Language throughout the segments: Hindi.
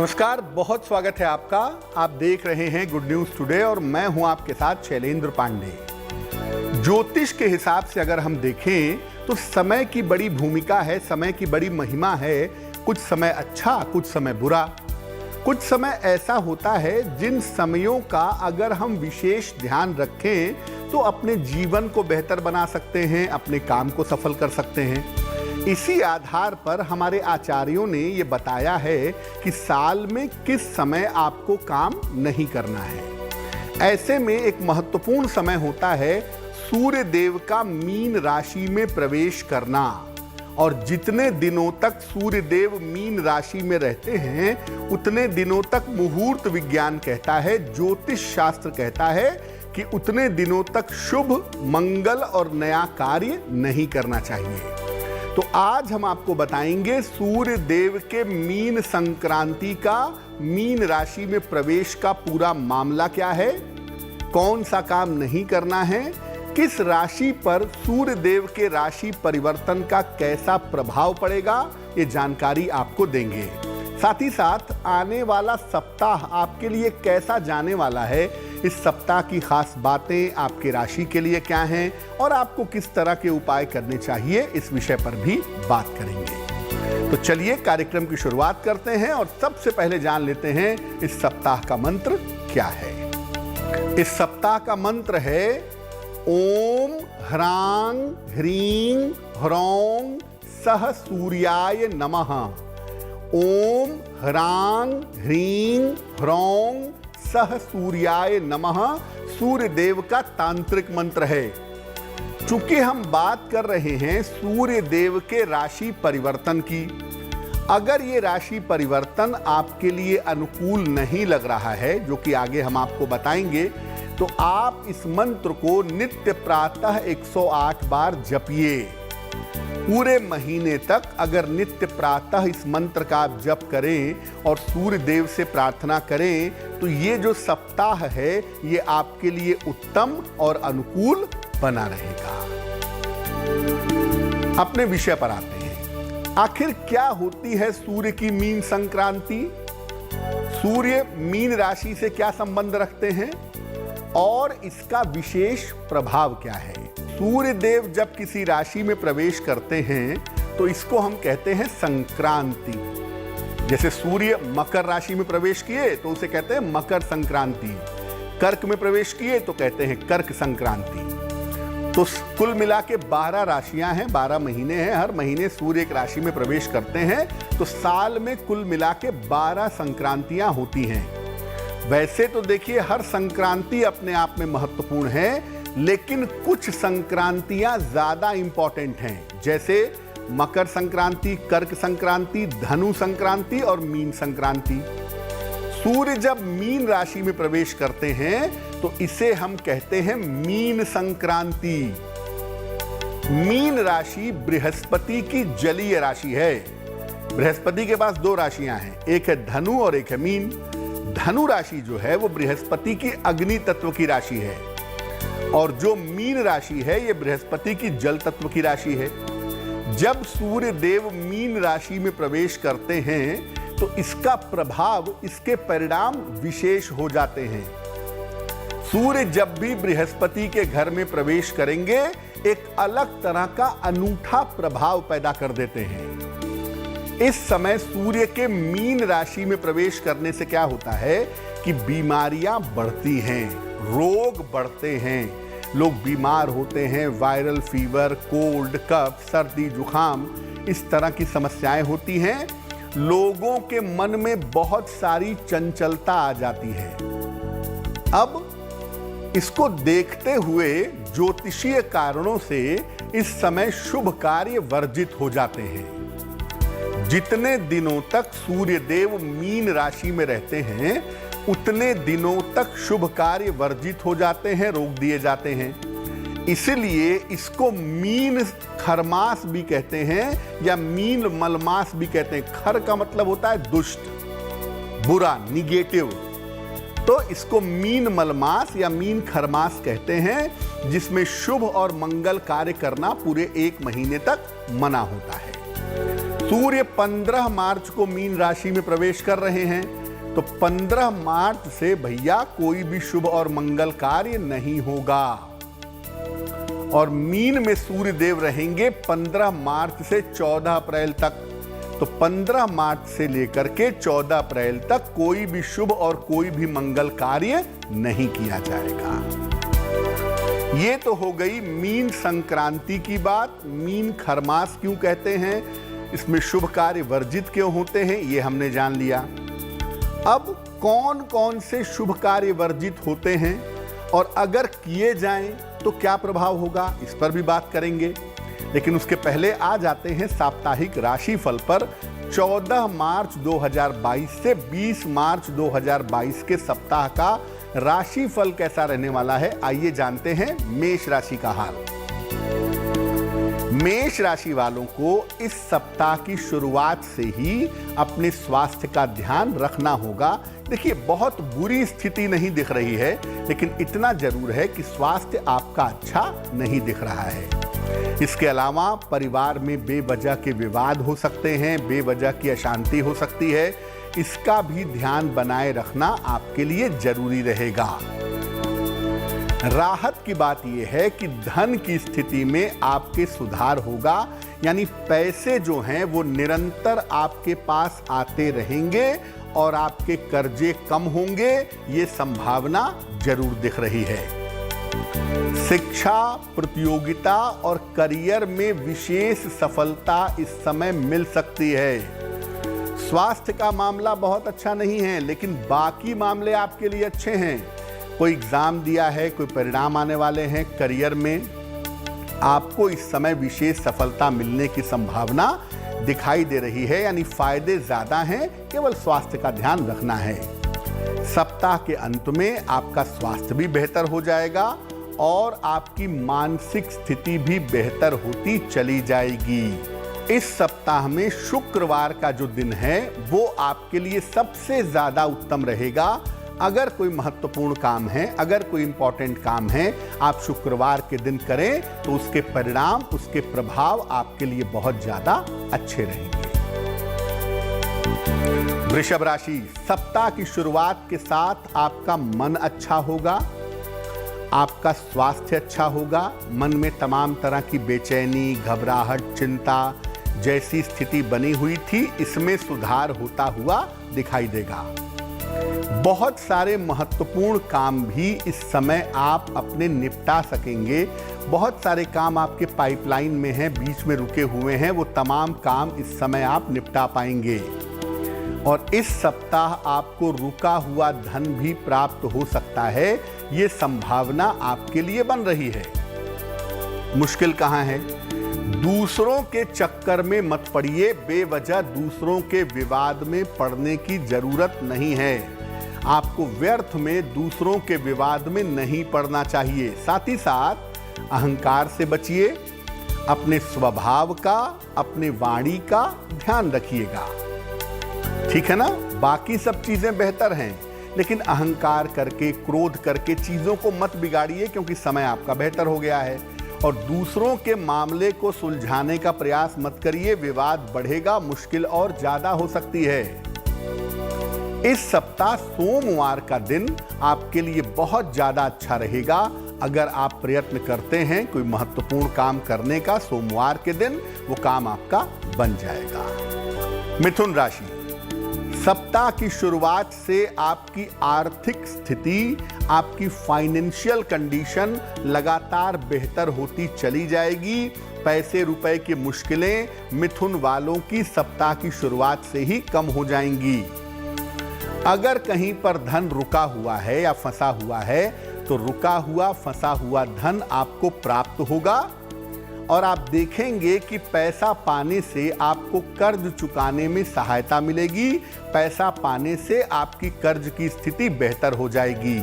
नमस्कार, बहुत स्वागत है आपका। आप देख रहे हैं गुड न्यूज टुडे और मैं हूं आपके साथ शैलेंद्र पांडे। ज्योतिष के हिसाब से अगर हम देखें तो समय की बड़ी भूमिका है, समय की बड़ी महिमा है। कुछ समय अच्छा, कुछ समय बुरा। कुछ समय ऐसा होता है जिन समयों का अगर हम विशेष ध्यान रखें तो अपने जीवन को बेहतर बना सकते हैं, अपने काम को सफल कर सकते हैं। इसी आधार पर हमारे आचार्यों ने ये बताया है कि साल में किस समय आपको काम नहीं करना है। ऐसे में एक महत्वपूर्ण समय होता है सूर्य देव का मीन राशि में प्रवेश करना। और जितने दिनों तक सूर्य देव मीन राशि में रहते हैं उतने दिनों तक मुहूर्त विज्ञान कहता है, ज्योतिष शास्त्र कहता है कि उतने दिनों तक शुभ, मंगल और नया कार्य नहीं करना चाहिए। तो आज हम आपको बताएंगे सूर्य देव के मीन संक्रांति का मीन राशि में प्रवेश का पूरा मामला क्या है, कौन सा काम नहीं करना है, किस राशि पर सूर्य देव के राशि परिवर्तन का कैसा प्रभाव पड़ेगा, ये जानकारी आपको देंगे। साथ ही साथ आने वाला सप्ताह आपके लिए कैसा जाने वाला है, इस सप्ताह की खास बातें आपके राशि के लिए क्या हैं और आपको किस तरह के उपाय करने चाहिए, इस विषय पर भी बात करेंगे। तो चलिए कार्यक्रम की शुरुआत करते हैं और सबसे पहले जान लेते हैं इस सप्ताह का मंत्र क्या है। इस सप्ताह का मंत्र है ओम ह्रां ह्रीं ह्रौं सह सूर्याय नमः। ओम ह्रां ह्रीं ह्रौं सह सूर्याय नमः सूर्य देव का तांत्रिक मंत्र है। चूंकि हम बात कर रहे हैं सूर्य देव के राशि परिवर्तन की, अगर ये राशि परिवर्तन आपके लिए अनुकूल नहीं लग रहा है, जो कि आगे हम आपको बताएंगे, तो आप इस मंत्र को नित्य प्रातः 108 बार जपिए। पूरे महीने तक अगर नित्य प्रातः इस मंत्र का आप जप करें और सूर्य देव से प्रार्थना करें तो ये जो सप्ताह है ये आपके लिए उत्तम और अनुकूल बना रहेगा। अपने विषय पर आते हैं। आखिर क्या होती है सूर्य की मीन संक्रांति? सूर्य मीन राशि से क्या संबंध रखते हैं और इसका विशेष प्रभाव क्या है? सूर्य देव जब किसी राशि में प्रवेश करते हैं तो इसको हम कहते हैं संक्रांति। जैसे सूर्य मकर राशि में प्रवेश किए तो उसे कहते हैं मकर संक्रांति, कर्क में प्रवेश किए तो कहते हैं कर्क संक्रांति। तो कुल मिला के 12 राशियां हैं, 12 महीने हैं, हर महीने सूर्य एक राशि में प्रवेश करते हैं तो साल में कुल मिला के 12 संक्रांतियां होती हैं। वैसे तो देखिए हर संक्रांति अपने आप में महत्वपूर्ण है, लेकिन कुछ संक्रांतियां ज्यादा इंपॉर्टेंट हैं, जैसे मकर संक्रांति, कर्क संक्रांति, धनु संक्रांति और मीन संक्रांति। सूर्य जब मीन राशि में प्रवेश करते हैं तो इसे हम कहते हैं मीन संक्रांति। मीन राशि बृहस्पति की जलीय राशि है। बृहस्पति के पास 2 राशियां हैं, एक है धनु और एक है मीन। धनु राशि जो है वो बृहस्पति की अग्नि तत्व की राशि है और जो मीन राशि है ये बृहस्पति की जल तत्व की राशि है। जब सूर्य देव मीन राशि में प्रवेश करते हैं तो इसका प्रभाव, इसके परिणाम विशेष हो जाते हैं। सूर्य जब भी बृहस्पति के घर में प्रवेश करेंगे एक अलग तरह का अनूठा प्रभाव पैदा कर देते हैं। इस समय सूर्य के मीन राशि में प्रवेश करने से क्या होता है कि बीमारियां बढ़ती हैं, रोग बढ़ते हैं, लोग बीमार होते हैं, वायरल फीवर, कोल्ड, कफ, सर्दी, जुखाम, इस तरह की समस्याएं होती हैं। लोगों के मन में बहुत सारी चंचलता आ जाती है। अब इसको देखते हुए ज्योतिषीय कारणों से इस समय शुभ कार्य वर्जित हो जाते हैं। जितने दिनों तक सूर्य देव मीन राशि में रहते हैं उतने दिनों तक शुभ कार्य वर्जित हो जाते हैं, रोक दिए जाते हैं। इसलिए इसको मीन खरमास भी कहते हैं या मीन मलमास भी कहते हैं। खर का मतलब होता है दुष्ट, बुरा, निगेटिव। तो इसको मीन मलमास या मीन खरमास कहते हैं, जिसमें शुभ और मंगल कार्य करना पूरे 1 महीने तक मना होता है। सूर्य 15 मार्च को मीन राशि में प्रवेश कर रहे हैं, तो 15 मार्च से भैया कोई भी शुभ और मंगल कार्य नहीं होगा। और मीन में सूर्य देव रहेंगे 15 मार्च से 14 अप्रैल तक। तो 15 मार्च से लेकर के 14 अप्रैल तक कोई भी शुभ और कोई भी मंगल कार्य नहीं किया जाएगा। ये तो हो गई मीन संक्रांति की बात। मीन खरमास क्यों कहते हैं, इसमें शुभ कार्य वर्जित क्यों होते हैं, ये हमने जान लिया। अब कौन कौन से शुभ कार्य वर्जित होते हैं और अगर किए जाएं तो क्या प्रभाव होगा, इस पर भी बात करेंगे। लेकिन उसके पहले आ जाते हैं साप्ताहिक राशिफल पर। 14 मार्च 2022 से 20 मार्च 2022 के सप्ताह का राशिफल कैसा रहने वाला है, आइए जानते हैं मेष राशि का हाल। मेष राशि वालों को इस सप्ताह की शुरुआत से ही अपने स्वास्थ्य का ध्यान रखना होगा। देखिए, बहुत बुरी स्थिति नहीं दिख रही है, लेकिन इतना जरूर है कि स्वास्थ्य आपका अच्छा नहीं दिख रहा है। इसके अलावा परिवार में बेवजह के विवाद हो सकते हैं, बेवजह की अशांति हो सकती है। इसका भी ध्यान बनाए रखना आपके लिए जरूरी रहेगा। राहत की बात यह है कि धन की स्थिति में आपके सुधार होगा, यानी पैसे जो हैं वो निरंतर आपके पास आते रहेंगे और आपके कर्जे कम होंगे, ये संभावना जरूर दिख रही है। शिक्षा, प्रतियोगिता और करियर में विशेष सफलता इस समय मिल सकती है। स्वास्थ्य का मामला बहुत अच्छा नहीं है, लेकिन बाकी मामले आपके लिए अच्छे हैं। कोई एग्जाम दिया है, कोई परिणाम आने वाले हैं, करियर में आपको इस समय विशेष सफलता मिलने की संभावना दिखाई दे रही है, यानी फायदे ज्यादा हैं, केवल स्वास्थ्य का ध्यान रखना है। सप्ताह के अंत में आपका स्वास्थ्य भी बेहतर हो जाएगा और आपकी मानसिक स्थिति भी बेहतर होती चली जाएगी। इस सप्ताह में शुक्रवार का जो दिन है वो आपके लिए सबसे ज्यादा उत्तम रहेगा। अगर कोई महत्वपूर्ण काम है, अगर कोई इंपॉर्टेंट काम है, आप शुक्रवार के दिन करें तो उसके परिणाम, उसके प्रभाव आपके लिए बहुत ज्यादा अच्छे रहेंगे। वृषभ राशि, सप्ताह की शुरुआत के साथ आपका मन अच्छा होगा, आपका स्वास्थ्य अच्छा होगा। मन में तमाम तरह की बेचैनी, घबराहट, चिंता जैसी स्थिति बनी हुई थी, इसमें सुधार होता हुआ दिखाई देगा। बहुत सारे महत्वपूर्ण काम भी इस समय आप अपने निपटा सकेंगे। बहुत सारे काम आपके पाइपलाइन में हैं, बीच में रुके हुए हैं, वो तमाम काम इस समय आप निपटा पाएंगे। और इस सप्ताह आपको रुका हुआ धन भी प्राप्त हो सकता है, ये संभावना आपके लिए बन रही है। मुश्किल कहाँ है? दूसरों के चक्कर में मत पड़िए, बेवजह दूसरों के विवाद में पड़ने की जरूरत नहीं है। आपको व्यर्थ में दूसरों के विवाद में नहीं पड़ना चाहिए। साथ ही साथ अहंकार से बचिए, अपने स्वभाव का, अपने वाणी का ध्यान रखिएगा, ठीक है ना। बाकी सब चीजें बेहतर हैं, लेकिन अहंकार करके, क्रोध करके चीजों को मत बिगाड़िए, क्योंकि समय आपका बेहतर हो गया है। और दूसरों के मामले को सुलझाने का प्रयास मत करिए, विवाद बढ़ेगा, मुश्किल और ज्यादा हो सकती है। इस सप्ताह सोमवार का दिन आपके लिए बहुत ज्यादा अच्छा रहेगा। अगर आप प्रयत्न करते हैं कोई महत्वपूर्ण काम करने का, सोमवार के दिन वो काम आपका बन जाएगा। मिथुन राशि, सप्ताह की शुरुआत से आपकी आर्थिक स्थिति, आपकी फाइनेंशियल कंडीशन लगातार बेहतर होती चली जाएगी। पैसे रुपए की मुश्किलें मिथुन वालों की सप्ताह की शुरुआत से ही कम हो जाएंगी। अगर कहीं पर धन रुका हुआ है या फंसा हुआ है, तो रुका हुआ, फंसा हुआ धन आपको प्राप्त होगा और आप देखेंगे कि पैसा पाने से आपको कर्ज चुकाने में सहायता मिलेगी। पैसा पाने से आपकी कर्ज की स्थिति बेहतर हो जाएगी।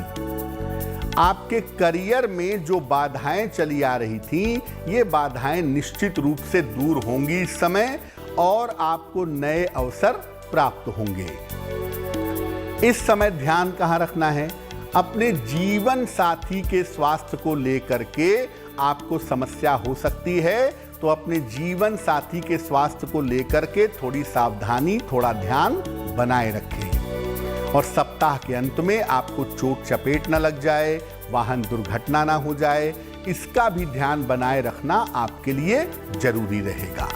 आपके करियर में जो बाधाएं चली आ रही थीं, ये बाधाएं निश्चित रूप से दूर होंगी इस समय और आपको नए अवसर प्राप्त होंगे। इस समय ध्यान कहाँ रखना है? अपने जीवन साथी के स्वास्थ्य को लेकर के आपको समस्या हो सकती है। तो अपने जीवन साथी के स्वास्थ्य को लेकर के थोड़ी सावधानी, थोड़ा ध्यान बनाए रखें। और सप्ताह के अंत में आपको चोट चपेट न लग जाए, वाहन दुर्घटना ना हो जाए, इसका भी ध्यान बनाए रखना आपके लिए जरूरी रहेगा।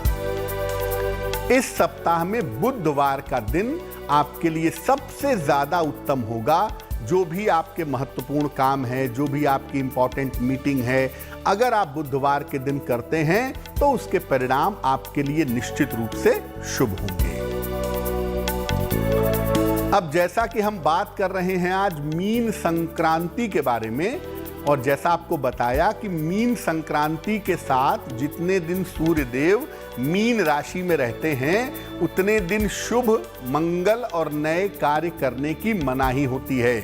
इस सप्ताह में बुधवार का दिन आपके लिए सबसे ज्यादा उत्तम होगा। जो भी आपके महत्वपूर्ण काम है, जो भी आपकी इंपॉर्टेंट मीटिंग है, अगर आप बुधवार के दिन करते हैं तो उसके परिणाम आपके लिए निश्चित रूप से शुभ होंगे। अब जैसा कि हम बात कर रहे हैं आज मीन संक्रांति के बारे में, और जैसा आपको बताया कि मीन संक्रांति के साथ जितने दिन सूर्य देव मीन राशि में रहते हैं उतने दिन शुभ, मंगल और नए कार्य करने की मनाही होती है।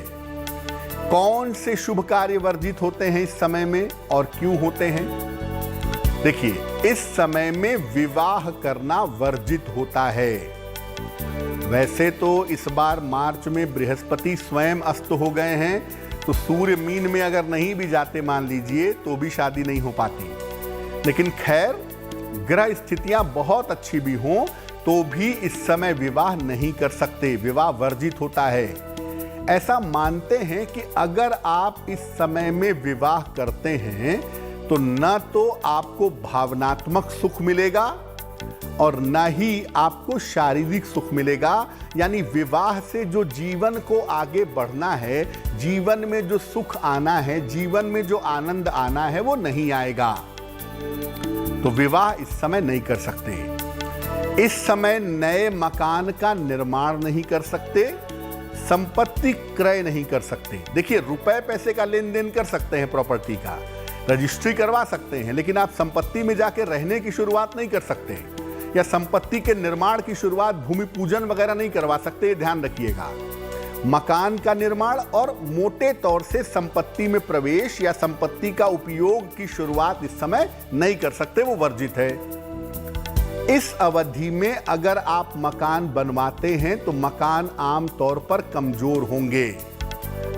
कौन से शुभ कार्य वर्जित होते हैं इस समय में और क्यों होते हैं? देखिए, इस समय में विवाह करना वर्जित होता है। वैसे तो इस बार मार्च में बृहस्पति स्वयं अस्त हो गए हैं, तो सूर्य मीन में अगर नहीं भी जाते मान लीजिए तो भी शादी नहीं हो पाती। लेकिन खैर, ग्रह स्थितियां बहुत अच्छी भी हों तो भी इस समय विवाह नहीं कर सकते, विवाह वर्जित होता है। ऐसा मानते हैं कि अगर आप इस समय में विवाह करते हैं तो न तो आपको भावनात्मक सुख मिलेगा और न ही आपको शारीरिक सुख मिलेगा। यानी विवाह से जो जीवन को आगे बढ़ना है, जीवन में जो सुख आना है, जीवन में जो आनंद आना है, वो नहीं आएगा। तो विवाह इस समय नहीं कर सकते। इस समय नए मकान का निर्माण नहीं कर सकते, संपत्ति क्रय नहीं कर सकते। देखिए, रुपए पैसे का लेन देन कर सकते हैं, प्रॉपर्टी का रजिस्ट्री करवा सकते हैं, लेकिन आप संपत्ति में जाके रहने की शुरुआत नहीं कर सकते, या संपत्ति के निर्माण की शुरुआत, भूमि पूजन वगैरह नहीं करवा सकते। ध्यान रखिएगा, मकान का निर्माण और मोटे तौर से संपत्ति में प्रवेश या संपत्ति का उपयोग की शुरुआत इस समय नहीं कर सकते, वो वर्जित है। इस अवधि में अगर आप मकान बनवाते हैं तो मकान आम तौर पर कमजोर होंगे,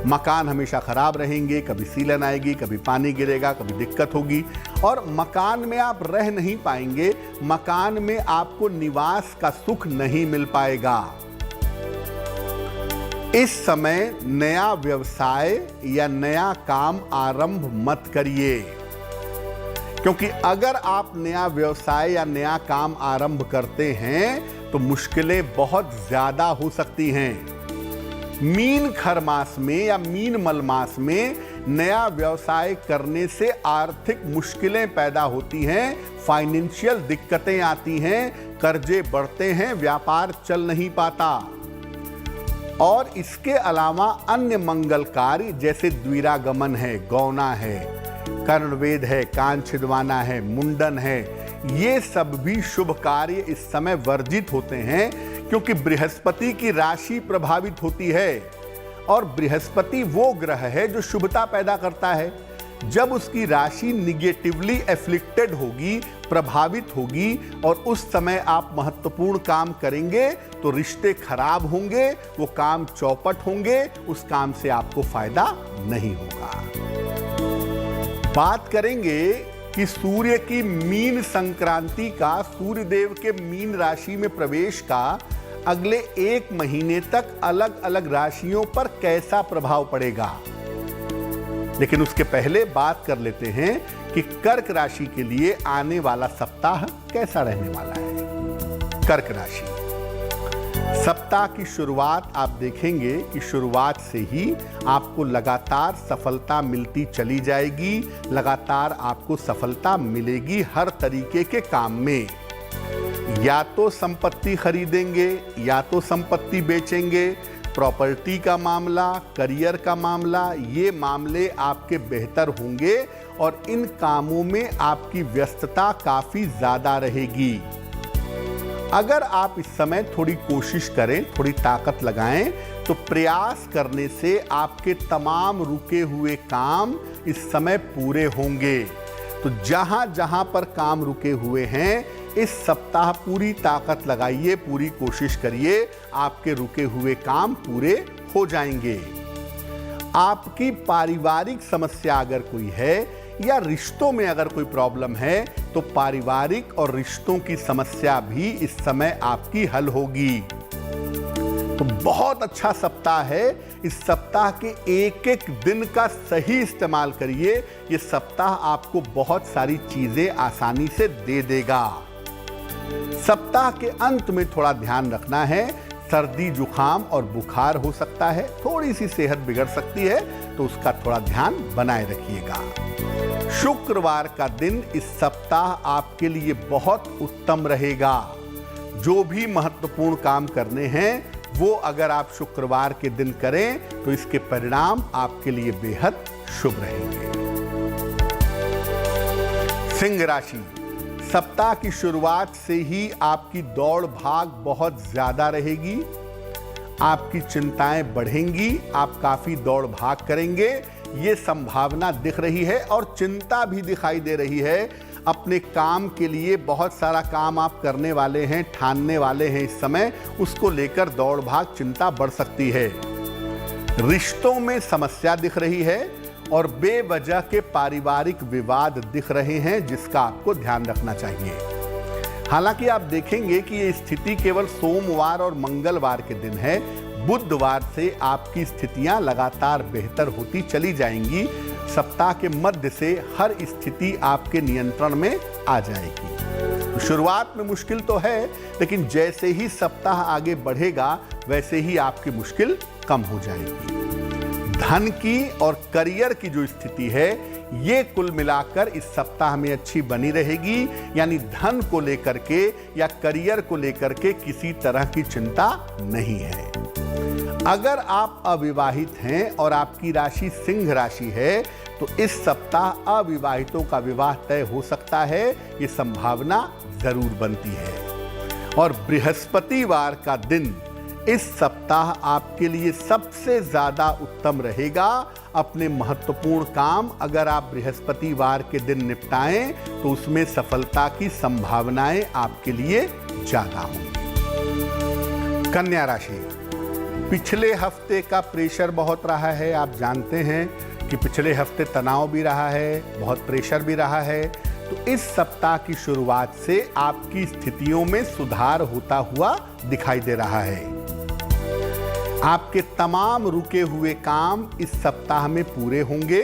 मकान हमेशा खराब रहेंगे, कभी सीलन आएगी, कभी पानी गिरेगा, कभी दिक्कत होगी, और मकान में आप रह नहीं पाएंगे, मकान में आपको निवास का सुख नहीं मिल पाएगा। इस समय नया व्यवसाय या नया काम आरंभ मत करिए, क्योंकि अगर आप नया व्यवसाय या नया काम आरंभ करते हैं तो मुश्किलें बहुत ज्यादा हो सकती हैं। मीन खर मास में या मीन मल मास में नया व्यवसाय करने से आर्थिक मुश्किलें पैदा होती हैं, फाइनेंशियल दिक्कतें आती हैं, कर्जे बढ़ते हैं, व्यापार चल नहीं पाता। और इसके अलावा अन्य मंगल कार्य जैसे द्विरागमन है, गौना है, कर्णवेद है, कान छिदवाना है, मुंडन है, ये सब भी शुभ कार्य इस समय वर्जित होते हैं, क्योंकि बृहस्पति की राशि प्रभावित होती है, और बृहस्पति वो ग्रह है जो शुभता पैदा करता है। जब उसकी राशि निगेटिवली एफ्लिक्टेड होगी, प्रभावित होगी, और उस समय आप महत्वपूर्ण काम करेंगे तो रिश्ते खराब होंगे, वो काम चौपट होंगे, उस काम से आपको फायदा नहीं होगा। बात करेंगे कि सूर्य की मीन संक्रांति का, सूर्य देव के मीन राशि में प्रवेश का अगले 1 महीने तक अलग अलग राशियों पर कैसा प्रभाव पड़ेगा। लेकिन उसके पहले बात कर लेते हैं कि कर्क राशि के लिए आने वाला सप्ताह कैसा रहने वाला है। कर्क राशि, सप्ताह की शुरुआत आप देखेंगे कि शुरुआत से ही आपको लगातार सफलता मिलती चली जाएगी, लगातार आपको सफलता मिलेगी हर तरीके के काम में। या तो संपत्ति खरीदेंगे, या तो संपत्ति बेचेंगे, प्रॉपर्टी का मामला, करियर का मामला, ये मामले आपके बेहतर होंगे और इन कामों में आपकी व्यस्तता काफी ज्यादा रहेगी। अगर आप इस समय थोड़ी कोशिश करें, थोड़ी ताकत लगाएं, तो प्रयास करने से आपके तमाम रुके हुए काम इस समय पूरे होंगे। तो जहां जहां पर काम रुके हुए हैं, इस सप्ताह पूरी ताकत लगाइए, पूरी कोशिश करिए, आपके रुके हुए काम पूरे हो जाएंगे। आपकी पारिवारिक समस्या अगर कोई है या रिश्तों में अगर कोई प्रॉब्लम है, तो पारिवारिक और रिश्तों की समस्या भी इस समय आपकी हल होगी। तो बहुत अच्छा सप्ताह है। इस सप्ताह के एक एक दिन का सही इस्तेमाल करिए। ये सप्ताह आपको बहुत सारी चीजें आसानी से दे देगा। सप्ताह के अंत में थोड़ा ध्यान रखना है, सर्दी जुकाम और बुखार हो सकता है, थोड़ी सी सेहत बिगड़ सकती है, तो उसका थोड़ा ध्यान बनाए रखिएगा। शुक्रवार का दिन इस सप्ताह आपके लिए बहुत उत्तम रहेगा। जो भी महत्वपूर्ण काम करने हैं वो अगर आप शुक्रवार के दिन करें तो इसके परिणाम आपके लिए बेहद शुभ रहेंगे। सिंह राशि, सप्ताह की शुरुआत से ही आपकी दौड़ भाग बहुत ज्यादा रहेगी। आपकी चिंताएं बढ़ेंगी, आप काफी दौड़ भाग करेंगे, ये संभावना दिख रही है और चिंता भी दिखाई दे रही है। अपने काम के लिए बहुत सारा काम आप करने वाले हैं, ठानने वाले हैं इस समय, उसको लेकर दौड़ भाग चिंता बढ़ सकती है। रिश्तों में समस्या दिख रही है और बेवजह के पारिवारिक विवाद दिख रहे हैं, जिसका आपको ध्यान रखना चाहिए। हालांकि आप देखेंगे कि ये स्थिति केवल सोमवार और मंगलवार के दिन है। बुधवार से आपकी स्थितियां लगातार बेहतर होती चली जाएंगी। सप्ताह के मध्य से हर स्थिति आपके नियंत्रण में आ जाएगी। शुरुआत में मुश्किल तो है, लेकिन जैसे ही सप्ताह आगे बढ़ेगा वैसे ही आपकी मुश्किल कम हो जाएगी। धन की और करियर की जो स्थिति है ये कुल मिलाकर इस सप्ताह में अच्छी बनी रहेगी। यानी धन को लेकर के या करियर को लेकर के किसी तरह की चिंता नहीं है। अगर आप अविवाहित हैं और आपकी राशि सिंह राशि है तो इस सप्ताह अविवाहितों का विवाह तय हो सकता है, ये संभावना जरूर बनती है। और बृहस्पतिवार का दिन इस सप्ताह आपके लिए सबसे ज्यादा उत्तम रहेगा। अपने महत्वपूर्ण काम अगर आप बृहस्पतिवार के दिन निपटाएं तो उसमें सफलता की संभावनाएं आपके लिए ज्यादा होंगी। कन्या राशि, पिछले हफ्ते का प्रेशर बहुत रहा है। आप जानते हैं कि पिछले हफ्ते तनाव भी रहा है, बहुत प्रेशर भी रहा है। तो इस सप्ताह की शुरुआत से आपकी स्थितियों में सुधार होता हुआ दिखाई दे रहा है। आपके तमाम रुके हुए काम इस सप्ताह में पूरे होंगे,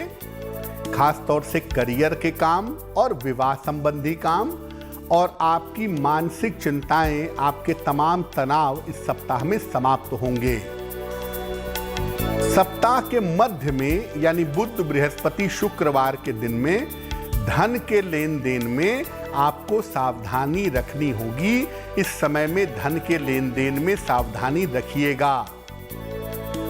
खास तौर से करियर के काम और विवाह संबंधी काम। और आपकी मानसिक चिंताएं, आपके तमाम तनाव इस सप्ताह में समाप्त होंगे। सप्ताह के मध्य में यानी बुध बृहस्पति शुक्रवार के दिन में धन के लेन देन में आपको सावधानी रखनी होगी। इस समय में धन के लेन देन में सावधानी रखिएगा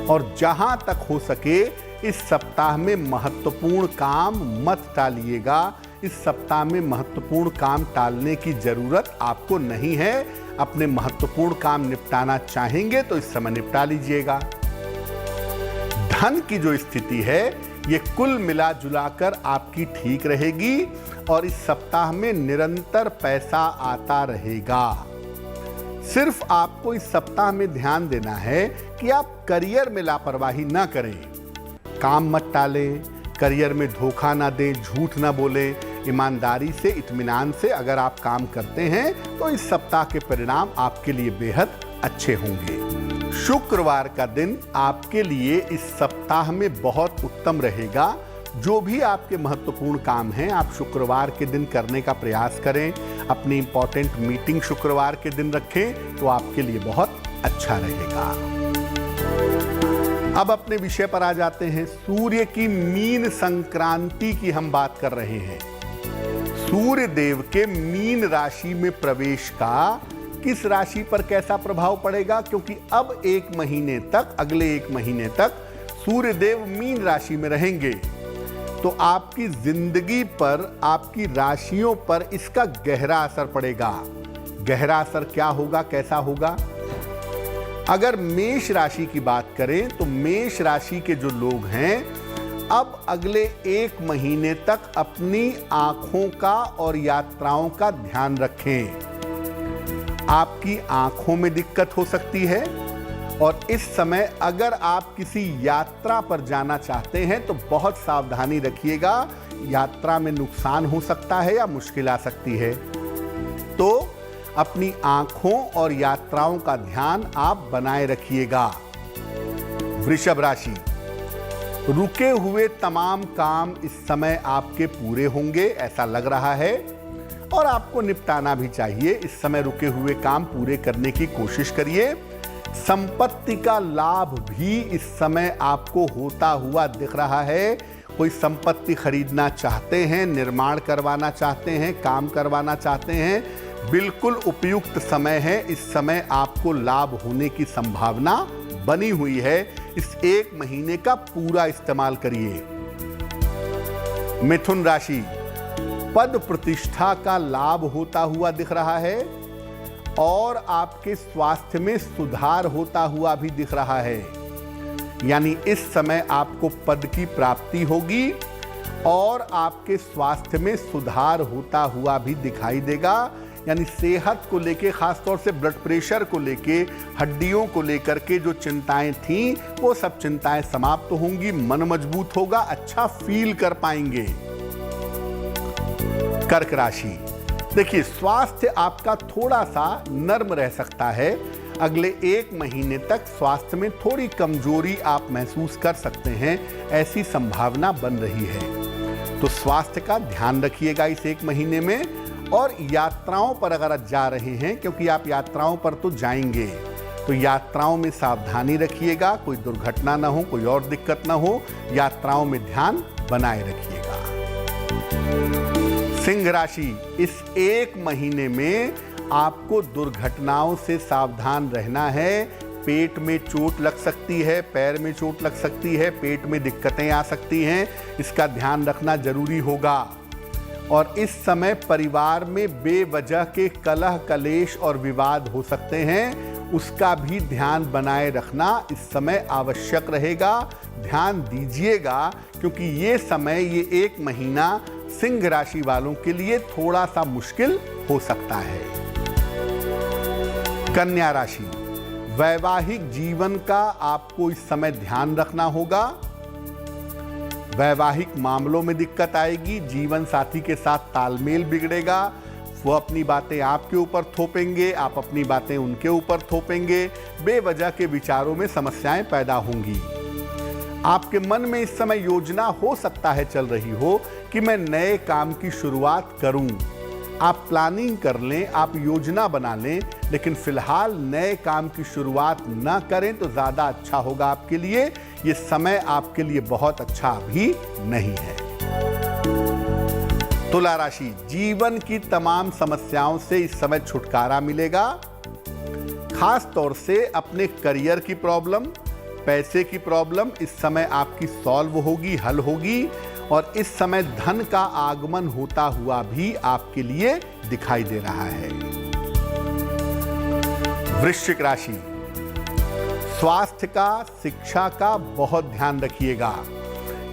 और जहां तक हो सके इस सप्ताह में महत्वपूर्ण काम मत टालिएगा। इस सप्ताह में महत्वपूर्ण काम टालने की जरूरत आपको नहीं है। अपने महत्वपूर्ण काम निपटाना चाहेंगे तो इस समय निपटा लीजिएगा। धन की जो स्थिति है ये कुल मिला जुलाकर आपकी ठीक रहेगी और इस सप्ताह में निरंतर पैसा आता रहेगा। सिर्फ आपको इस सप्ताह में ध्यान देना है कि आप करियर में लापरवाही ना करें। काम मत टालें, करियर में धोखा ना दें, झूठ ना बोलें। ईमानदारी से, इत्मीनान से अगर आप काम करते हैं तो इस सप्ताह के परिणाम आपके लिए बेहद अच्छे होंगे। शुक्रवार का दिन आपके लिए इस सप्ताह में बहुत उत्तम रहेगा। जो भी आपके महत्वपूर्ण काम हैं आप शुक्रवार के दिन करने का प्रयास करें। अपनी इंपॉर्टेंट मीटिंग शुक्रवार के दिन रखें तो आपके लिए बहुत अच्छा रहेगा। अब अपने विषय पर आ जाते हैं। सूर्य की मीन संक्रांति की हम बात कर रहे हैं। सूर्य देव के मीन राशि में प्रवेश का किस राशि पर कैसा प्रभाव पड़ेगा, क्योंकि अब एक महीने तक, अगले एक महीने तक सूर्य देव मीन राशि में रहेंगे तो आपकी जिंदगी पर, आपकी राशियों पर इसका गहरा असर पड़ेगा। गहरा असर क्या होगा, कैसा होगा? अगर मेष राशि की बात करें तो मेष राशि के जो लोग हैं अब अगले एक महीने तक अपनी आंखों का और यात्राओं का ध्यान रखें। आपकी आंखों में दिक्कत हो सकती है और इस समय अगर आप किसी यात्रा पर जाना चाहते हैं तो बहुत सावधानी रखिएगा, यात्रा में नुकसान हो सकता है या मुश्किल आ सकती है। तो अपनी आंखों और यात्राओं का ध्यान आप बनाए रखिएगा। वृषभ राशि, रुके हुए तमाम काम इस समय आपके पूरे होंगे ऐसा लग रहा है और आपको निपटाना भी चाहिए। इस समय रुके हुए काम पूरे करने की कोशिश करिए। संपत्ति का लाभ भी इस समय आपको होता हुआ दिख रहा है। कोई संपत्ति खरीदना चाहते हैं, निर्माण करवाना चाहते हैं, काम करवाना चाहते हैं, बिल्कुल उपयुक्त समय है। इस समय आपको लाभ होने की संभावना बनी हुई है। इस एक महीने का पूरा इस्तेमाल करिए। मिथुन राशि, पद प्रतिष्ठा का लाभ होता हुआ दिख रहा है और आपके स्वास्थ्य में सुधार होता हुआ भी दिख रहा है। यानी इस समय आपको पद की प्राप्ति होगी और आपके स्वास्थ्य में सुधार होता हुआ भी दिखाई देगा। यानी सेहत को लेके, खासतौर से ब्लड प्रेशर को लेके, हड्डियों को लेकर के जो चिंताएं थीं वो सब चिंताएं समाप्त होंगी। मन मजबूत होगा, अच्छा फील कर पाएंगे। कर्क राशि, देखिए स्वास्थ्य आपका थोड़ा सा नर्म रह सकता है। अगले एक महीने तक स्वास्थ्य में थोड़ी कमजोरी आप महसूस कर सकते हैं, ऐसी संभावना बन रही है। तो स्वास्थ्य का ध्यान रखिएगा इस एक महीने में। और यात्राओं पर अगर आप जा रहे हैं, क्योंकि आप यात्राओं पर तो जाएंगे, तो यात्राओं में सावधानी रखिएगा, कोई दुर्घटना ना हो, कोई और दिक्कत ना हो। यात्राओं में ध्यान बनाए रखिएगा। सिंह राशि, इस एक महीने में आपको दुर्घटनाओं से सावधान रहना है। पेट में चोट लग सकती है, पैर में चोट लग सकती है, पेट में दिक्कतें आ सकती हैं, इसका ध्यान रखना जरूरी होगा। और इस समय परिवार में बेवजह के कलह कलेश और विवाद हो सकते हैं, उसका भी ध्यान बनाए रखना इस समय आवश्यक रहेगा। ध्यान दीजिएगा, क्योंकि ये समय, ये एक महीना सिंह राशि वालों के लिए थोड़ा सा मुश्किल हो सकता है। कन्या राशि, वैवाहिक जीवन का आपको इस समय ध्यान रखना होगा। वैवाहिक मामलों में दिक्कत आएगी, जीवन साथी के साथ तालमेल बिगड़ेगा। वो अपनी बातें आपके ऊपर थोपेंगे, आप अपनी बातें उनके ऊपर थोपेंगे। बेवजह के विचारों में समस्याएं पैदा होंगी। आपके मन में इस समय योजना हो सकता है चल रही हो कि मैं नए काम की शुरुआत करूं। आप प्लानिंग कर लें, आप योजना बना लें, लेकिन फिलहाल नए काम की शुरुआत ना करें तो ज़्यादा अच्छा होगा आपके लिए। ये समय आपके लिए बहुत अच्छा भी नहीं है। तुला राशि, जीवन की तमाम समस्याओं से इस समय छुटकारा मिलेगा। खास तौर से अपने करियर की प्रॉब्लम, पैसे की प्रॉब्लम इस समय आपकी सॉल्व होगी, हल होगी। और इस समय धन का आगमन होता हुआ भी आपके लिए दिखाई दे रहा है। वृश्चिक राशि, स्वास्थ्य का, शिक्षा का बहुत ध्यान रखिएगा,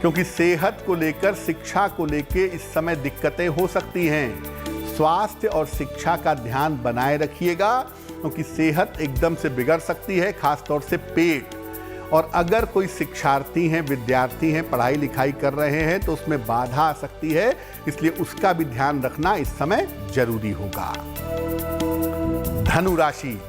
क्योंकि सेहत को लेकर, शिक्षा को लेकर इस समय दिक्कतें हो सकती हैं। स्वास्थ्य और शिक्षा का ध्यान बनाए रखिएगा, क्योंकि सेहत एकदम से बिगड़ सकती है, खासतौर से पेट। और अगर कोई शिक्षार्थी हैं, विद्यार्थी हैं, पढ़ाई लिखाई कर रहे हैं, तो उसमें बाधा आ सकती है, इसलिए उसका भी ध्यान रखना इस समय जरूरी होगा। धनु राशि,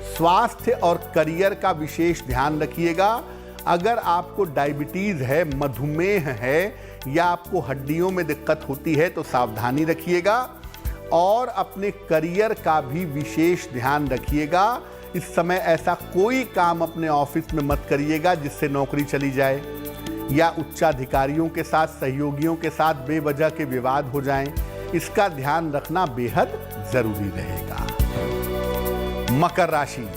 स्वास्थ्य और करियर का विशेष ध्यान रखिएगा। अगर आपको डायबिटीज है, मधुमेह है या आपको हड्डियों में दिक्कत होती है तो सावधानी रखिएगा। और अपने करियर का भी विशेष ध्यान रखिएगा। इस समय ऐसा कोई काम अपने ऑफिस में मत करिएगा जिससे नौकरी चली जाए या उच्चाधिकारियों के साथ, सहयोगियों के साथ बेवजह के विवाद हो जाएं। इसका ध्यान रखना बेहद जरूरी रहेगा। मकर राशि,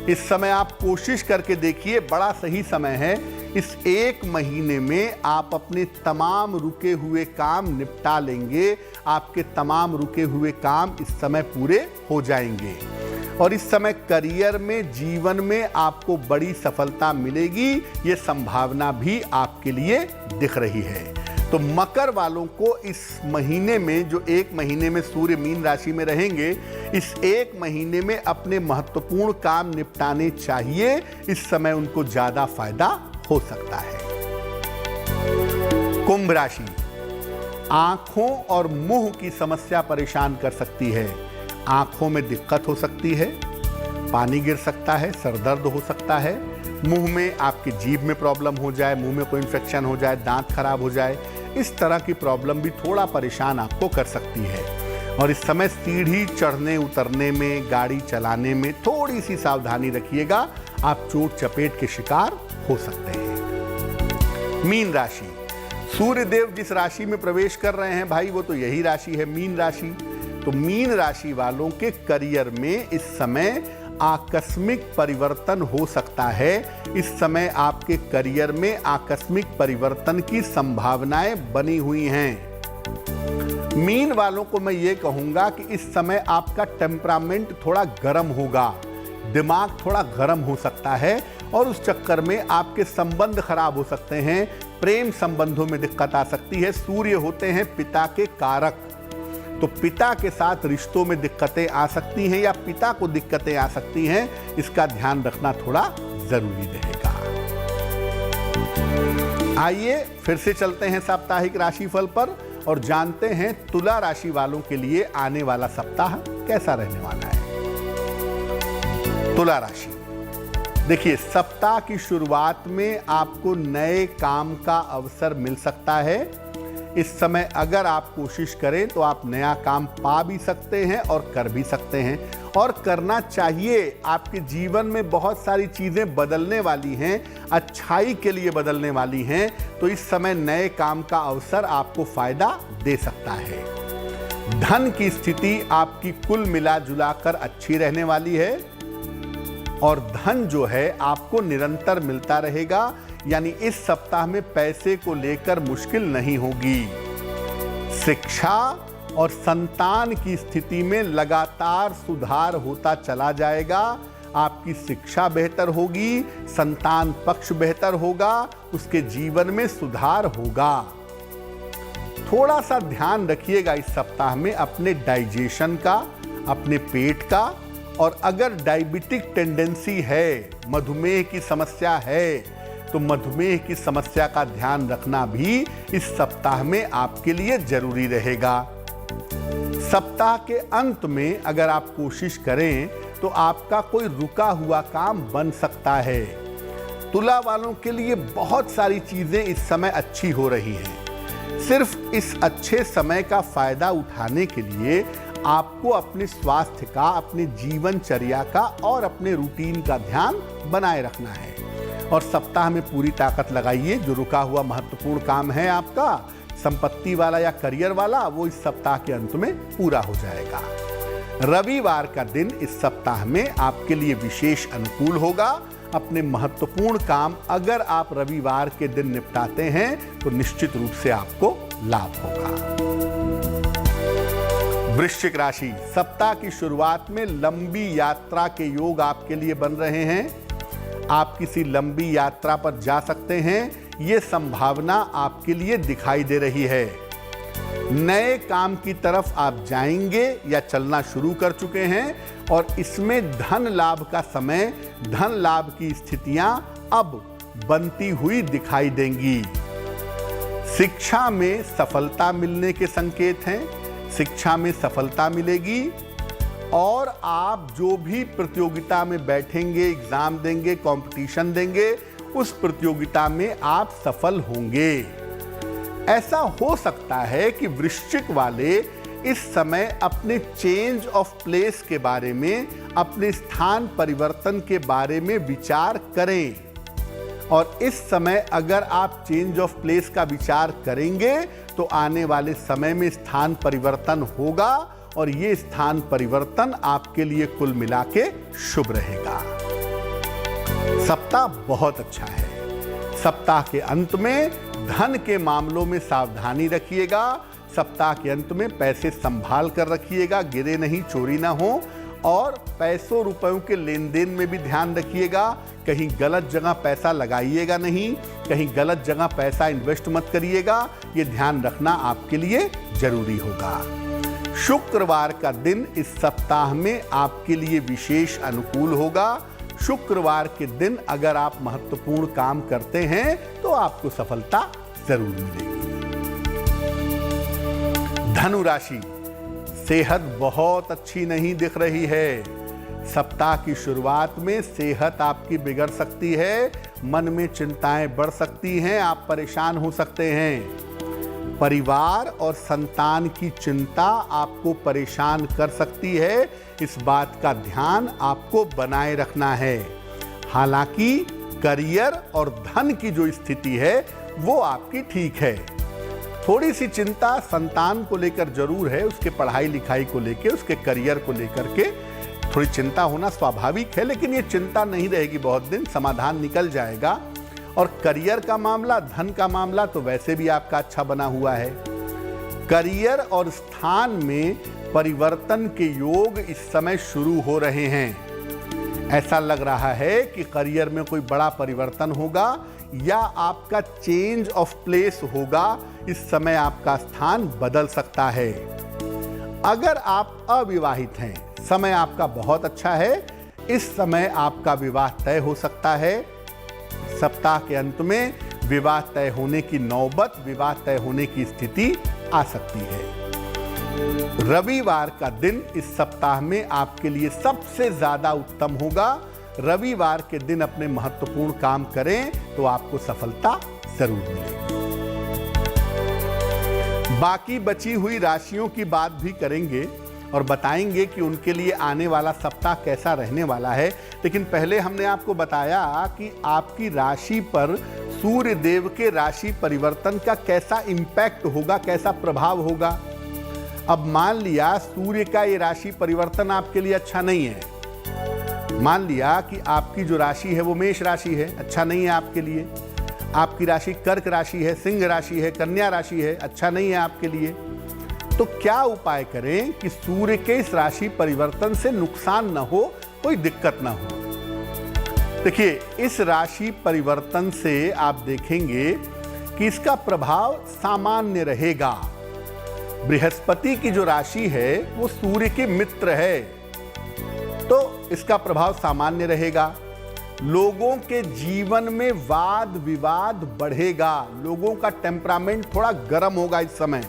इस समय आप कोशिश करके देखिए, बड़ा सही समय है। इस एक महीने में आप अपने तमाम रुके हुए काम निपटा लेंगे। आपके तमाम रुके हुए काम इस समय पूरे हो जाएंगे और इस समय करियर में, जीवन में आपको बड़ी सफलता मिलेगी। ये संभावना भी आपके लिए दिख रही है। तो मकर वालों को इस महीने में, जो एक महीने में सूर्य मीन राशि में रहेंगे, इस एक महीने में अपने महत्वपूर्ण काम निपटाने चाहिए। इस समय उनको ज्यादा फायदा हो सकता है। कुंभ राशि, आंखों और मुंह की समस्या परेशान कर सकती है। आंखों में दिक्कत हो सकती है, पानी गिर सकता है, सर दर्द हो सकता है, मुंह में आपकी जीभ में प्रॉब्लम हो जाए, मुंह में कोई इन्फेक्शन हो जाए, दांत खराब हो जाए, इस तरह की प्रॉब्लम भी थोड़ा परेशान आपको कर सकती है। और इस समय सीढ़ी चढ़ने उतरने में, गाड़ी चलाने में थोड़ी सी सावधानी रखिएगा, आप चोट चपेट के शिकार हो सकते हैं। मीन राशि, सूर्य देव जिस राशि में प्रवेश कर रहे हैं भाई, वो तो यही राशि है, मीन राशि। तो मीन राशि वालों के करियर में इस समय आकस्मिक परिवर्तन हो सकता है। इस समय आपके करियर में आकस्मिक परिवर्तन की संभावनाएं बनी हुई हैं। मीन वालों को मैं ये कहूंगा कि इस समय आपका टेम्परामेंट थोड़ा गर्म होगा, दिमाग थोड़ा गर्म हो सकता है और उस चक्कर में आपके संबंध खराब हो सकते हैं, प्रेम संबंधों में दिक्कत आ सकती है। सूर्य होते हैं पिता के कारक, तो पिता के साथ रिश्तों में दिक्कतें आ सकती हैं या पिता को दिक्कतें आ सकती हैं, इसका ध्यान रखना थोड़ा जरूरी रहेगा। आइए फिर से चलते हैं साप्ताहिक राशिफल पर और जानते हैं तुला राशि वालों के लिए आने वाला सप्ताह कैसा रहने वाला है। तुला राशि, देखिए सप्ताह की शुरुआत में आपको नए काम का अवसर मिल सकता है। इस समय अगर आप कोशिश करें तो आप नया काम पा भी सकते हैं और कर भी सकते हैं, और करना चाहिए। आपके जीवन में बहुत सारी चीज़ें बदलने वाली हैं, अच्छाई के लिए बदलने वाली हैं, तो इस समय नए काम का अवसर आपको फायदा दे सकता है। धन की स्थिति आपकी कुल मिला जुला कर अच्छी रहने वाली है और धन जो है आपको निरंतर मिलता रहेगा, यानी इस सप्ताह में पैसे को लेकर मुश्किल नहीं होगी। शिक्षा और संतान की स्थिति में लगातार सुधार होता चला जाएगा। आपकी शिक्षा बेहतर होगी, संतान पक्ष बेहतर होगा, उसके जीवन में सुधार होगा। थोड़ा सा ध्यान रखिएगा इस सप्ताह में अपने डाइजेशन का, अपने पेट का, और अगर डायबिटिक टेंडेंसी है, मधुमेह की समस्या है, तो मधुमेह की समस्या का ध्यान रखना भी इस सप्ताह में आपके लिए जरूरी रहेगा। सप्ताह के अंत में अगर आप कोशिश करें तो आपका कोई रुका हुआ काम बन सकता है। तुला वालों के लिए बहुत सारी चीजें इस समय अच्छी हो रही हैं। सिर्फ इस अच्छे समय का फायदा उठाने के लिए आपको अपने स्वास्थ्य का, अपने जीवनचर्या का और अपने रूटीन का ध्यान बनाए रखना है और सप्ताह में पूरी ताकत लगाइए। जो रुका हुआ महत्वपूर्ण काम है आपका, संपत्ति वाला या करियर वाला, वो इस सप्ताह के अंत में पूरा हो जाएगा। रविवार का दिन इस सप्ताह में आपके लिए विशेष अनुकूल होगा। अपने महत्वपूर्ण काम अगर आप रविवार के दिन निपटाते हैं तो निश्चित रूप से आपको लाभ होगा। वृश्चिक राशि, सप्ताह की शुरुआत में लंबी यात्रा के योग आपके लिए बन रहे हैं। आप किसी लंबी यात्रा पर जा सकते हैं, ये संभावना आपके लिए दिखाई दे रही है। नए काम की तरफ आप जाएंगे या चलना शुरू कर चुके हैं और इसमें धन लाभ का समय, धन लाभ की स्थितियां अब बनती हुई दिखाई देंगी। शिक्षा में सफलता मिलने के संकेत हैं, शिक्षा में सफलता मिलेगी और आप जो भी प्रतियोगिता में बैठेंगे, एग्जाम देंगे, कंपटीशन देंगे, उस प्रतियोगिता में आप सफल होंगे। ऐसा हो सकता है कि वृश्चिक वाले इस समय अपने चेंज ऑफ प्लेस के बारे में, अपने स्थान परिवर्तन के बारे में विचार करें। और इस समय अगर आप चेंज ऑफ प्लेस का विचार करेंगे तो आने वाले समय में स्थान परिवर्तन होगा और ये स्थान परिवर्तन आपके लिए कुल मिला के शुभ रहेगा। सप्ताह बहुत अच्छा है। सप्ताह के अंत में धन के मामलों में सावधानी रखिएगा। सप्ताह के अंत में पैसे संभाल कर रखिएगा, गिरे नहीं, चोरी ना हो। और पैसों रुपयों के लेन देन में भी ध्यान रखिएगा। कहीं गलत जगह पैसा लगाइएगा नहीं, कहीं गलत जगह पैसा इन्वेस्ट मत करिएगा। ये ध्यान रखना आपके लिए जरूरी होगा। शुक्रवार का दिन इस सप्ताह में आपके लिए विशेष अनुकूल होगा। शुक्रवार के दिन अगर आप महत्वपूर्ण काम करते हैं तो आपको सफलता जरूर मिलेगी। धनु राशि, सेहत बहुत अच्छी नहीं दिख रही है। सप्ताह की शुरुआत में सेहत आपकी बिगड़ सकती है, मन में चिंताएं बढ़ सकती हैं, आप परेशान हो सकते हैं। परिवार और संतान की चिंता आपको परेशान कर सकती है, इस बात का ध्यान आपको बनाए रखना है। हालांकि करियर और धन की जो स्थिति है वो आपकी ठीक है। थोड़ी सी चिंता संतान को लेकर जरूर है, उसके पढ़ाई लिखाई को लेकर, उसके करियर को लेकर के थोड़ी चिंता होना स्वाभाविक है, लेकिन ये चिंता नहीं रहेगी बहुत दिन, समाधान निकल जाएगा। और करियर का मामला, धन का मामला तो वैसे भी आपका अच्छा बना हुआ है। करियर और स्थान में परिवर्तन के योग इस समय शुरू हो रहे हैं। ऐसा लग रहा है कि करियर में कोई बड़ा परिवर्तन होगा या आपका चेंज ऑफ प्लेस होगा। इस समय आपका स्थान बदल सकता है। अगर आप अविवाहित हैं, समय आपका बहुत अच्छा है। इस समय आपका विवाह तय हो सकता है। सप्ताह के अंत में विवाह तय होने की नौबत, विवाह तय होने की स्थिति आ सकती है। रविवार का दिन इस सप्ताह में आपके लिए सबसे ज्यादा उत्तम होगा। रविवार के दिन अपने महत्वपूर्ण काम करें तो आपको सफलता जरूर मिलेगी। बाकी बची हुई राशियों की बात भी करेंगे और बताएंगे कि उनके लिए आने वाला सप्ताह कैसा रहने वाला है। लेकिन पहले हमने आपको बताया कि आपकी राशि पर सूर्य देव के राशि परिवर्तन का कैसा इंपैक्ट होगा, कैसा प्रभाव होगा। अब मान लिया सूर्य का ये राशि परिवर्तन आपके लिए अच्छा नहीं है। मान लिया कि आपकी जो राशि है वो मेष राशि है, अच्छा नहीं है आपके लिए। आपकी राशि कर्क राशि है, सिंह राशि है, कन्या राशि है, अच्छा नहीं है आपके लिए। तो क्या उपाय करें कि सूर्य के इस राशि परिवर्तन से नुकसान न हो, कोई दिक्कत न हो। देखिए, इस राशि परिवर्तन से आप देखेंगे कि इसका प्रभाव सामान्य रहेगा। बृहस्पति की जो राशि है वो सूर्य के मित्र है, तो इसका प्रभाव सामान्य रहेगा। लोगों के जीवन में वाद विवाद बढ़ेगा। लोगों का टेम्परामेंट थोड़ा गर्म होगा इस समय।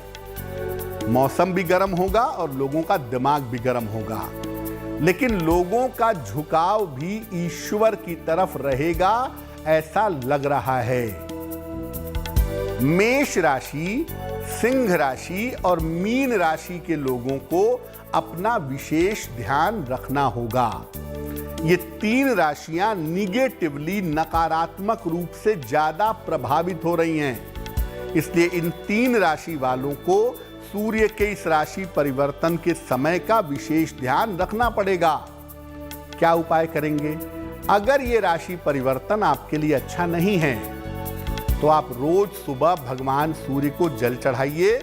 मौसम भी गर्म होगा और लोगों का दिमाग भी गर्म होगा, लेकिन लोगों का झुकाव भी ईश्वर की तरफ रहेगा, ऐसा लग रहा है। मेष राशि, सिंह राशि और मीन राशि के लोगों को अपना विशेष ध्यान रखना होगा। ये तीन राशियां निगेटिवली, नकारात्मक रूप से ज्यादा प्रभावित हो रही हैं। इसलिए इन तीन राशि वालों को सूर्य के इस राशि परिवर्तन के समय का विशेष ध्यान रखना पड़ेगा। क्या उपाय करेंगे? अगर ये राशि परिवर्तन आपके लिए अच्छा नहीं है तो आप रोज सुबह भगवान सूर्य को जल चढ़ाइए।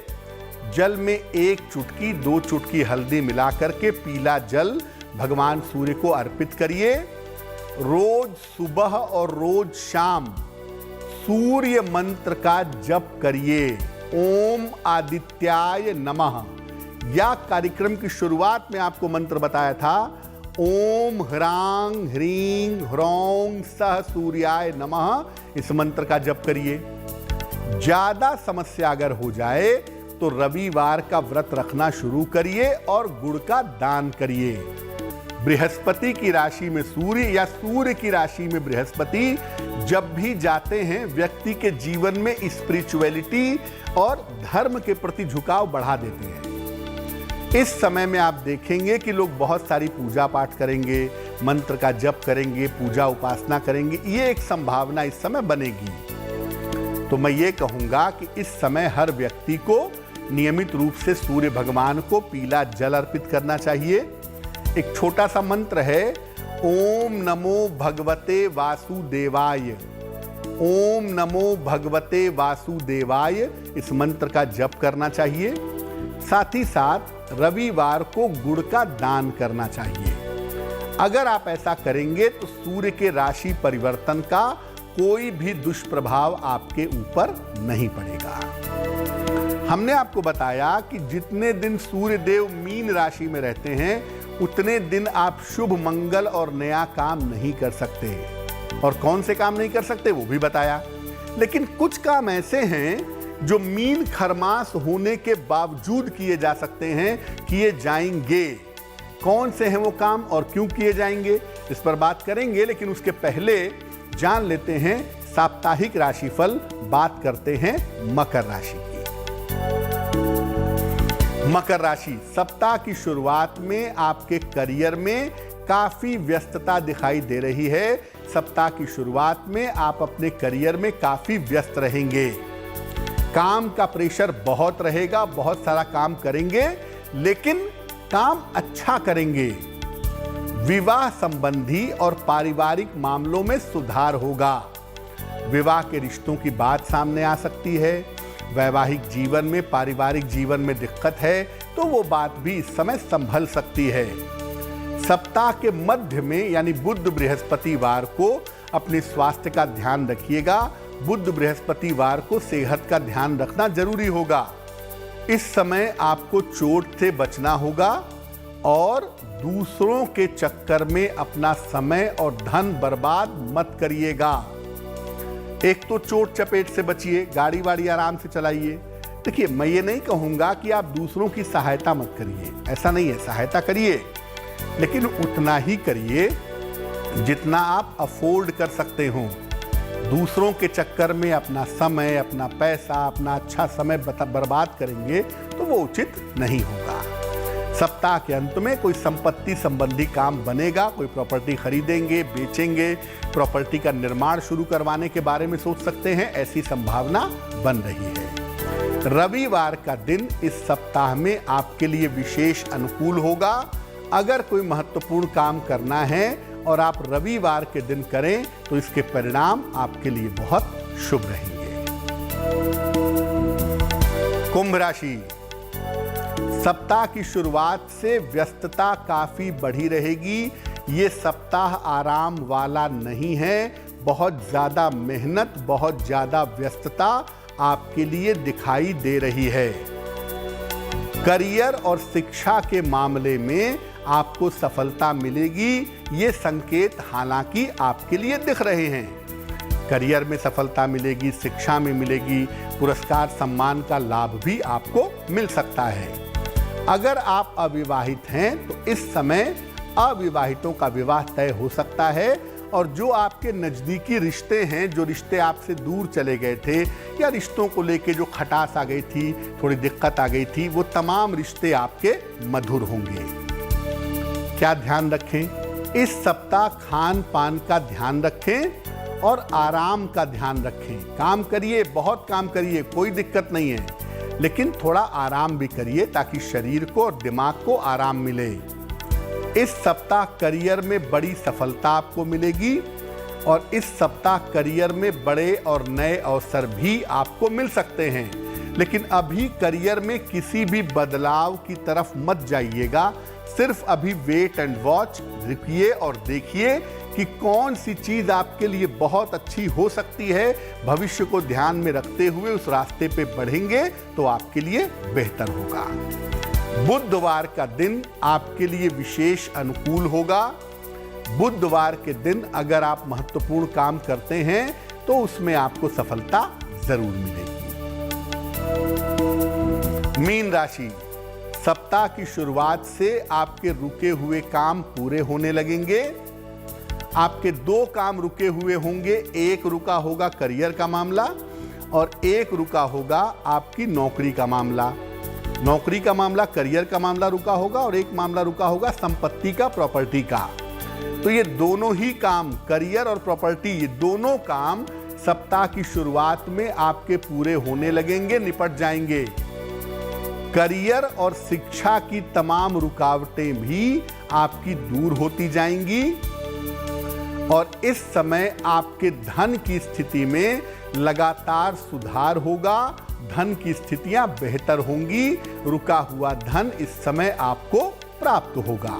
जल में 1 चुटकी 2 चुटकी हल्दी मिलाकर के पीला जल भगवान सूर्य को अर्पित करिए। रोज सुबह और रोज शाम सूर्य मंत्र का जप करिए, ओम आदित्याय नमः। या कार्यक्रम की शुरुआत में आपको मंत्र बताया था, ओम ह्रांग ह्रीं ह्रौं सह सूर्याय नमः। इस मंत्र का जप करिए। ज्यादा समस्या अगर हो जाए तो रविवार का व्रत रखना शुरू करिए और गुड़ का दान करिए। बृहस्पति की राशि में सूर्य या सूर्य की राशि में बृहस्पति जब भी जाते हैं, व्यक्ति के जीवन में स्पिरिचुअलिटी और धर्म के प्रति झुकाव बढ़ा देते हैं। इस समय में आप देखेंगे कि लोग बहुत सारी पूजा पाठ करेंगे, मंत्र का जप करेंगे, पूजा उपासना करेंगे। ये एक संभावना इस समय बनेगी। तो मैं ये कहूंगा कि इस समय हर व्यक्ति को नियमित रूप से सूर्य भगवान को पीला जल अर्पित करना चाहिए। एक छोटा सा मंत्र है, ओम नमो भगवते वासुदेवाय। ओम नमो भगवते वासुदेवाय, इस मंत्र का जप करना चाहिए। साथ ही साथ रविवार को गुड़ का दान करना चाहिए। अगर आप ऐसा करेंगे तो सूर्य के राशि परिवर्तन का कोई भी दुष्प्रभाव आपके ऊपर नहीं पड़ेगा। हमने आपको बताया कि जितने दिन सूर्य देव मीन राशि में रहते हैं उतने दिन आप शुभ मंगल और नया काम नहीं कर सकते। और कौन से काम नहीं कर सकते वो भी बताया। लेकिन कुछ काम ऐसे हैं जो मीन खरमास होने के बावजूद किए जा सकते हैं, किए जाएंगे। कौन से हैं वो काम और क्यों किए जाएंगे, इस पर बात करेंगे, लेकिन उसके पहले जान लेते हैं साप्ताहिक राशिफल। बात करते हैं मकर राशि की। मकर राशि, सप्ताह की शुरुआत में आपके करियर में काफी व्यस्तता दिखाई दे रही है। सप्ताह की शुरुआत में आप अपने करियर में काफी व्यस्त रहेंगे। काम का प्रेशर बहुत रहेगा, बहुत सारा काम करेंगे, लेकिन काम अच्छा करेंगे। विवाह संबंधी और पारिवारिक मामलों में सुधार होगा। विवाह के रिश्तों की बात सामने आ सकती है। वैवाहिक जीवन में, पारिवारिक जीवन में दिक्कत है तो वो बात भी इस समय संभल सकती है। सप्ताह के मध्य में यानी बुध बृहस्पतिवार को अपने स्वास्थ्य का ध्यान रखिएगा। बुध बृहस्पतिवार को सेहत का ध्यान रखना जरूरी होगा। इस समय आपको चोट से बचना होगा और दूसरों के चक्कर में अपना समय और धन बर्बाद मत करिएगा। एक तो चोट चपेट से बचिए, गाड़ी वाड़ी आराम से चलाइए। देखिए, मैं ये नहीं कहूँगा कि आप दूसरों की सहायता मत करिए, ऐसा नहीं है, सहायता करिए, लेकिन उतना ही करिए जितना आप अफोर्ड कर सकते हो। दूसरों के चक्कर में अपना समय, अपना पैसा, अपना अच्छा समय बर्बाद करेंगे तो वो उचित नहीं होगा। सप्ताह के अंत में कोई संपत्ति संबंधी काम बनेगा, कोई प्रॉपर्टी खरीदेंगे, बेचेंगे, प्रॉपर्टी का निर्माण शुरू करवाने के बारे में सोच सकते हैं, ऐसी संभावना बन रही है। रविवार का दिन इस सप्ताह में आपके लिए विशेष अनुकूल होगा। अगर कोई महत्वपूर्ण काम करना है और आप रविवार के दिन करें तो इसके परिणाम आपके लिए बहुत शुभ रहेंगे। कुंभ राशि, सप्ताह की शुरुआत से व्यस्तता काफी बढ़ी रहेगी। ये सप्ताह आराम वाला नहीं है। बहुत ज्यादा मेहनत, बहुत ज्यादा व्यस्तता आपके लिए दिखाई दे रही है। करियर और शिक्षा के मामले में आपको सफलता मिलेगी। ये संकेत हालांकि आपके लिए दिख रहे हैं। करियर में सफलता मिलेगी, शिक्षा में मिलेगी, पुरस्कार सम्मान का लाभ भी आपको मिल सकता है। अगर आप अविवाहित हैं तो इस समय अविवाहितों का विवाह तय हो सकता है, और जो आपके नज़दीकी रिश्ते हैं, जो रिश्ते आपसे दूर चले गए थे या रिश्तों को लेके जो खटास आ गई थी, थोड़ी दिक्कत आ गई थी, वो तमाम रिश्ते आपके मधुर होंगे। क्या ध्यान रखें? इस सप्ताह खान पान का ध्यान रखें और आराम का ध्यान रखें। काम करिए, बहुत काम करिए, कोई दिक्कत नहीं है, लेकिन थोड़ा आराम भी करिए ताकि शरीर को और दिमाग को आराम मिले। इस सप्ताह करियर में बड़ी सफलता आपको मिलेगी और इस सप्ताह करियर में बड़े और नए अवसर भी आपको मिल सकते हैं। लेकिन अभी करियर में किसी भी बदलाव की तरफ मत जाइएगा। सिर्फ अभी वेट एंड वॉच, रुकिए और देखिए कि कौन सी चीज आपके लिए बहुत अच्छी हो सकती है। भविष्य को ध्यान में रखते हुए उस रास्ते पे बढ़ेंगे तो आपके लिए बेहतर होगा। बुधवार का दिन आपके लिए विशेष अनुकूल होगा। बुधवार के दिन अगर आप महत्वपूर्ण काम करते हैं तो उसमें आपको सफलता जरूर मिलेगी। मीन राशि, सप्ताह की शुरुआत से आपके रुके हुए काम पूरे होने लगेंगे। आपके 2 काम रुके हुए होंगे। एक रुका होगा करियर का मामला और एक रुका होगा आपकी नौकरी का मामला। नौकरी का मामला, करियर का मामला रुका होगा और एक मामला रुका होगा संपत्ति का, प्रॉपर्टी का। तो ये दोनों ही काम, करियर और प्रॉपर्टी, ये दोनों काम सप्ताह की शुरुआत में आपके पूरे होने लगेंगे, निपट जाएंगे। करियर और शिक्षा की तमाम रुकावटें भी आपकी दूर होती जाएंगी और इस समय आपके धन की स्थिति में लगातार सुधार होगा। धन की स्थितियां बेहतर होंगी। रुका हुआ धन इस समय आपको प्राप्त होगा।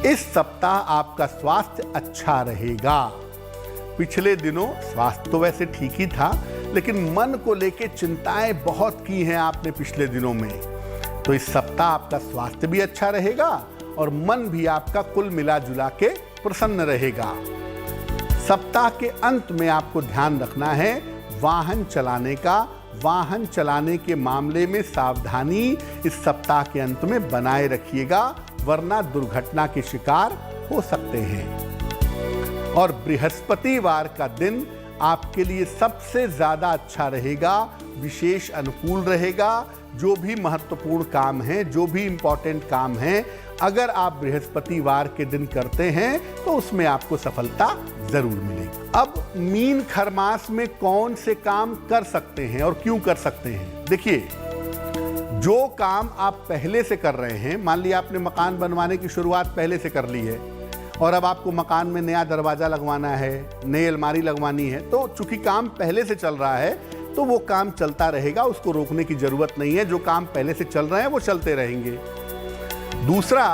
इस सप्ताह आपका स्वास्थ्य अच्छा रहेगा। पिछले दिनों स्वास्थ्य तो वैसे ठीक ही था, लेकिन मन को लेके चिंताएं बहुत की हैं आपने पिछले दिनों में। तो इस सप्ताह आपका स्वास्थ्य भी अच्छा रहेगा और मन भी आपका कुल मिला जुला के प्रसन्न रहेगा। सप्ताह के अंत में आपको ध्यान रखना है वाहन चलाने का, वाहन चलाने के मामले में सावधानी इस सप्ताह के अंत में बनाए रखिएगा, वरना दुर्घटना के शिकार हो सकते हैं। और बृहस्पतिवार का दिन आपके लिए सबसे ज्यादा अच्छा रहेगा, विशेष अनुकूल रहेगा। जो भी महत्वपूर्ण काम है, जो भी इंपॉर्टेंट काम है, अगर आप बृहस्पतिवार के दिन करते हैं तो उसमें आपको सफलता जरूर मिलेगी। अब मीन खरमास में कौन से काम कर सकते हैं और क्यों कर सकते हैं? देखिए, जो काम आप पहले से कर रहे हैं, मान लिया आपने मकान बनवाने की शुरुआत पहले से कर ली है और अब आपको मकान में नया दरवाजा लगवाना है, नई अलमारी लगवानी है, तो चूंकि काम पहले से चल रहा है तो वो काम चलता रहेगा, उसको रोकने की जरूरत नहीं है। जो काम पहले से चल रहे हैं वो चलते रहेंगे। दूसरा,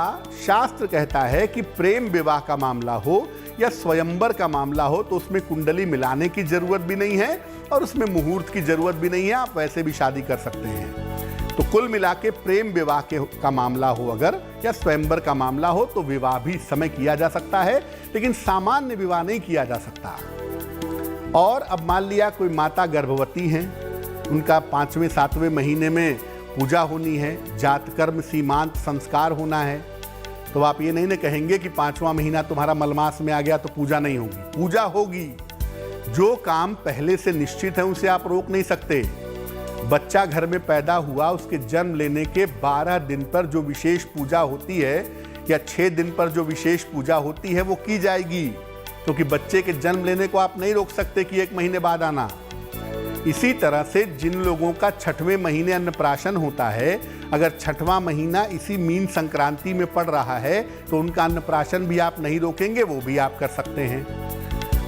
शास्त्र कहता है कि प्रेम विवाह का मामला हो या स्वयंवर का मामला हो तो उसमें कुंडली मिलाने की जरूरत भी नहीं है और उसमें मुहूर्त की जरूरत भी नहीं है, आप वैसे भी शादी कर सकते हैं। तो कुल मिला के प्रेम विवाह का मामला हो अगर, या स्वयंवर का मामला हो, तो विवाह भी इस समय किया जा सकता है, लेकिन सामान्य विवाह नहीं किया जा सकता। और अब मान लिया कोई माता गर्भवती हैं, उनका 5वें 7वें महीने में पूजा होनी है, जातकर्म सीमांत संस्कार होना है, तो आप ये नहीं ना कहेंगे कि 5वां महीना तुम्हारा मलमास में आ गया तो पूजा नहीं होगी। पूजा होगी। जो काम पहले से निश्चित है उसे आप रोक नहीं सकते। बच्चा घर में पैदा हुआ, उसके जन्म लेने के 12 दिन पर जो विशेष पूजा होती है या 6 दिन पर जो विशेष पूजा होती है वो की जाएगी, क्योंकि बच्चे के जन्म लेने को आप नहीं रोक सकते कि 1 महीने बाद आना। इसी तरह से जिन लोगों का 6वें महीने अन्नप्राशन होता है, अगर 6वां महीना इसी मीन संक्रांति में पड़ रहा है तो उनका अन्नप्राशन भी आप नहीं रोकेंगे, वो भी आप कर सकते हैं।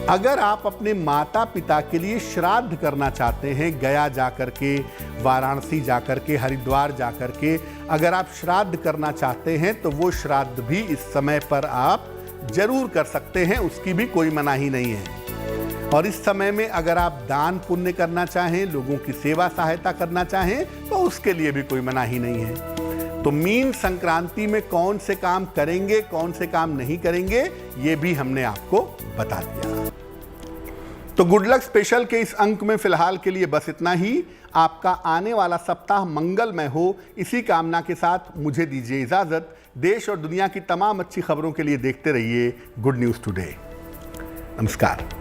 अगर आप अपने माता पिता के लिए श्राद्ध करना चाहते हैं, गया जाकर के, वाराणसी जाकर के, हरिद्वार जाकर के अगर आप श्राद्ध करना चाहते हैं तो वो श्राद्ध भी इस समय पर आप जरूर कर सकते हैं, उसकी भी कोई मनाही नहीं है। और इस समय में अगर आप दान पुण्य करना चाहें, लोगों की सेवा सहायता करना चाहें, तो उसके लिए भी कोई मनाही नहीं है। तो मीन संक्रांति में कौन से काम करेंगे, कौन से काम नहीं करेंगे, ये भी हमने आपको बता दिया। तो गुड लक स्पेशल के इस अंक में फिलहाल के लिए बस इतना ही। आपका आने वाला सप्ताह मंगलमय हो, इसी कामना के साथ मुझे दीजिए इजाजत। देश और दुनिया की तमाम अच्छी खबरों के लिए देखते रहिए गुड न्यूज़ टुडे। नमस्कार।